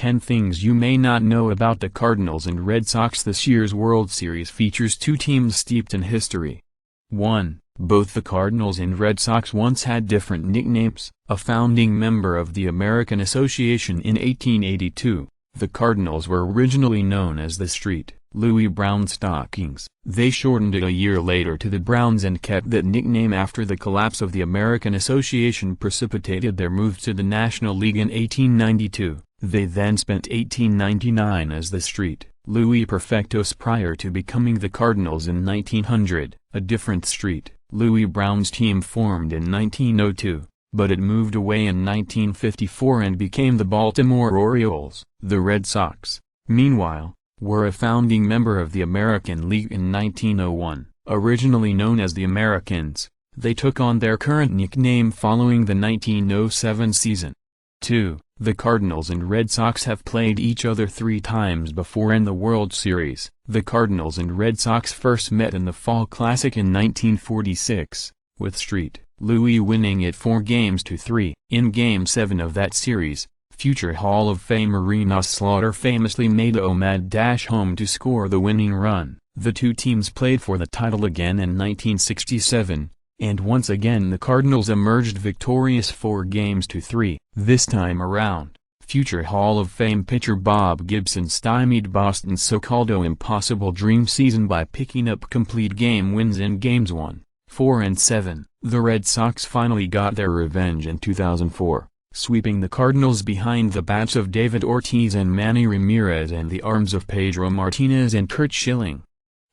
10 Things You May Not Know About the Cardinals and Red Sox. This year's World Series features two teams steeped in history. 1. Both the Cardinals and Red Sox once had different nicknames. A founding member of the American Association in 1882, the Cardinals were originally known as the Street, Louis Brown Stockings. They shortened it a year later to the Browns and kept that nickname after the collapse of the American Association precipitated their move to the National League in 1892. They then spent 1899 as the Street, Louis Perfectos prior to becoming the Cardinals in 1900. A different Street, Louis Brown's team formed in 1902, but it moved away in 1954 and became the Baltimore Orioles. The Red Sox, meanwhile, were a founding member of the American League in 1901. Originally known as the Americans, they took on their current nickname following the 1907 season. 2. The Cardinals and Red Sox have played each other 3 times before in the World Series. The Cardinals and Red Sox first met in the Fall Classic in 1946, with Street, Louis winning it 4-3. In Game 7 of that series, future Hall of Famer Enos Slaughter famously made Ahmad home to score the winning run. The two teams played for the title again in 1967, and once again the Cardinals emerged victorious 4-3. This time around, future Hall of Fame pitcher Bob Gibson stymied Boston's so-called impossible dream season by picking up complete game wins in Games 1, 4 and 7. The Red Sox finally got their revenge in 2004, sweeping the Cardinals behind the bats of David Ortiz and Manny Ramirez and the arms of Pedro Martinez and Curt Schilling.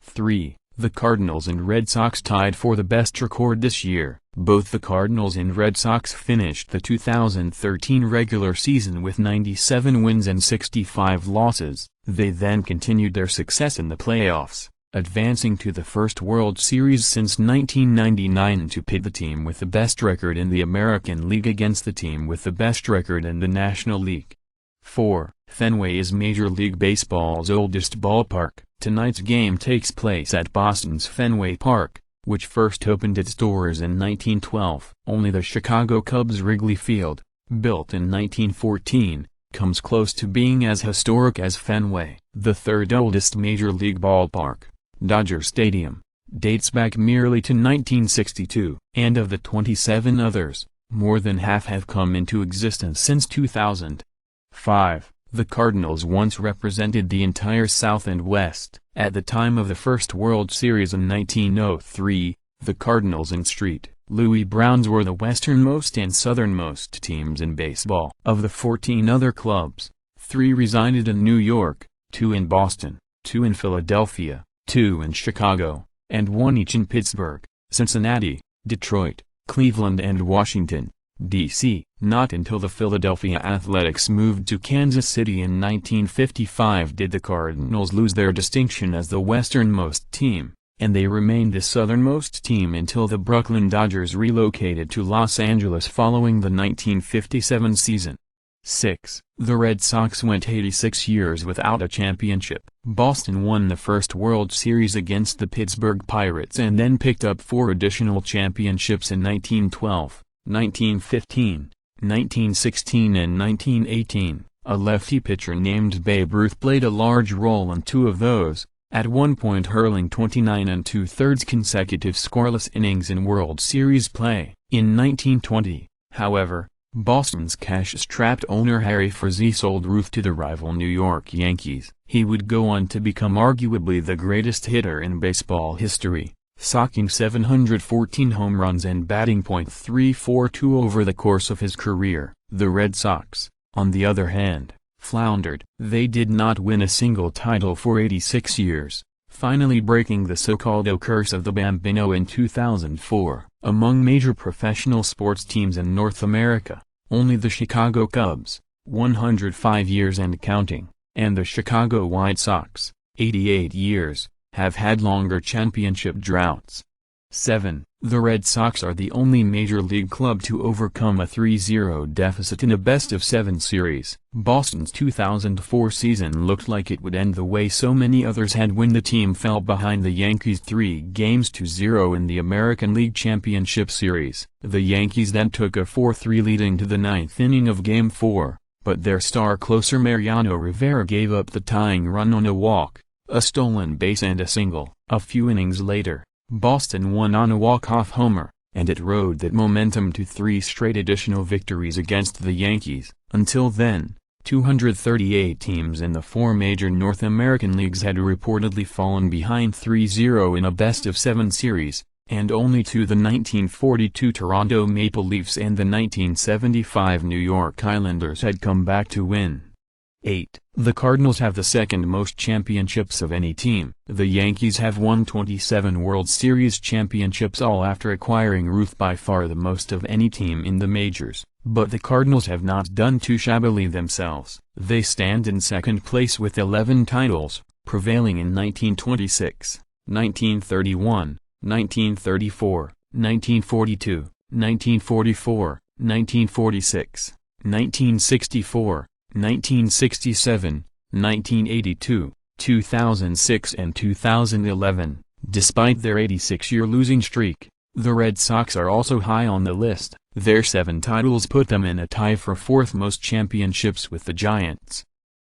3. The Cardinals and Red Sox tied for the best record this year. Both the Cardinals and Red Sox finished the 2013 regular season with 97 wins and 65 losses. They then continued their success in the playoffs, advancing to the first World Series since 1999 to pit the team with the best record in the American League against the team with the best record in the National League. 4. Fenway is Major League Baseball's oldest ballpark. Tonight's game takes place at Boston's Fenway Park, which first opened its doors in 1912. Only the Chicago Cubs' Wrigley Field, built in 1914, comes close to being as historic as Fenway. The third oldest Major League ballpark, Dodger Stadium, dates back merely to 1962. And of the 27 others, more than half have come into existence since 2000. 5. The Cardinals once represented the entire South and West. At the time of the first World Series in 1903, the Cardinals and Street, Louis Browns were the westernmost and southernmost teams in baseball. Of the 14 other clubs, 3 resided in New York, 2 in Boston, 2 in Philadelphia, 2 in Chicago, and 1 each in Pittsburgh, Cincinnati, Detroit, Cleveland and Washington, D.C. Not until the Philadelphia Athletics moved to Kansas City in 1955 did the Cardinals lose their distinction as the westernmost team, and they remained the southernmost team until the Brooklyn Dodgers relocated to Los Angeles following the 1957 season. 6. The Red Sox went 86 years without a championship. Boston won the first World Series against the Pittsburgh Pirates and then picked up 4 additional championships in 1912, 1915, 1916 and 1918. A lefty pitcher named Babe Ruth played a large role in 2 of those, at one point hurling 29 2/3 consecutive scoreless innings in World Series play. In 1920, however, Boston's cash-strapped owner Harry Frazee sold Ruth to the rival New York Yankees. He would go on to become arguably the greatest hitter in baseball history, socking 714 home runs and batting .342 over the course of his career. The Red Sox, on the other hand, floundered. They did not win a single title for 86 years, finally breaking the so-called curse of the Bambino in 2004. Among major professional sports teams in North America, only the Chicago Cubs, 105 years and counting, and the Chicago White Sox, 88 years, have had longer championship droughts. 7. The Red Sox are the only major league club to overcome a 3-0 deficit in a best-of-7 series. Boston's 2004 season looked like it would end the way so many others had when the team fell behind the Yankees 3-0 in the American League Championship Series. The Yankees then took a 4-3 lead into the 9th inning of Game 4, but their star closer Mariano Rivera gave up the tying run on a walk, a stolen base and a single. A few innings later, Boston won on a walk-off homer, and it rode that momentum to 3 straight additional victories against the Yankees. Until then, 238 teams in the 4 major North American leagues had reportedly fallen behind 3-0 in a best-of-7 series, and only the 1942 Toronto Maple Leafs and the 1975 New York Islanders had come back to win. 8. The Cardinals have the second most championships of any team. The Yankees have won 27 World Series championships, all after acquiring Ruth, by far the most of any team in the majors. But the Cardinals have not done too shabbily themselves. They stand in second place with 11 titles, prevailing in 1926, 1931, 1934, 1942, 1944, 1946, 1964, 1967, 1982, 2006 and 2011. Despite their 86-year losing streak, the Red Sox are also high on the list. Their 7 titles put them in a tie for 4th most championships with the Giants.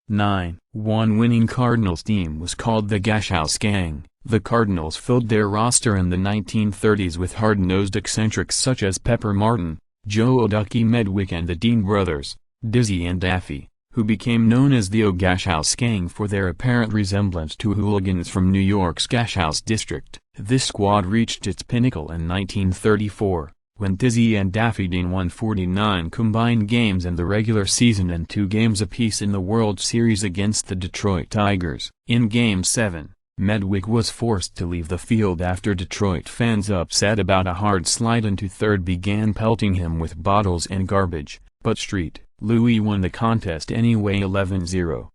9. One winning Cardinals team was called the Gashhouse Gang. The Cardinals filled their roster in the 1930s with hard-nosed eccentrics such as Pepper Martin, Joe O'Ducky Medwick and the Dean brothers, Dizzy and Daffy, who became known as the Gashhouse Gang for their apparent resemblance to hooligans from New York's Gashhouse district. This squad reached its pinnacle in 1934, when Dizzy and Daffy Dean won 49 combined games in the regular season and 2 games apiece in the World Series against the Detroit Tigers. In Game 7, Medwick was forced to leave the field after Detroit fans, upset about a hard slide into third, began pelting him with bottles and garbage, but Street Louie won the contest anyway 11-0.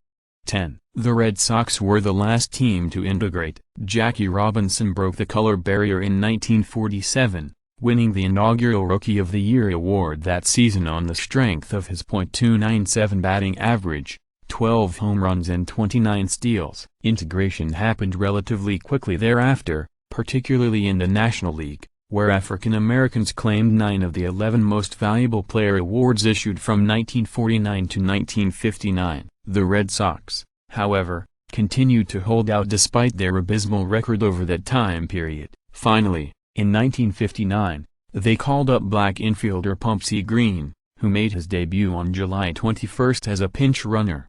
10. The Red Sox were the last team to integrate. Jackie Robinson broke the color barrier in 1947, winning the inaugural Rookie of the Year award that season on the strength of his .297 batting average, 12 home runs and 29 steals. Integration happened relatively quickly thereafter, particularly in the National League, where African Americans claimed 9 of the 11 Most Valuable Player awards issued from 1949 to 1959. The Red Sox, however, continued to hold out despite their abysmal record over that time period. Finally, in 1959, they called up black infielder Pumpsie Green, who made his debut on July 21 as a pinch runner.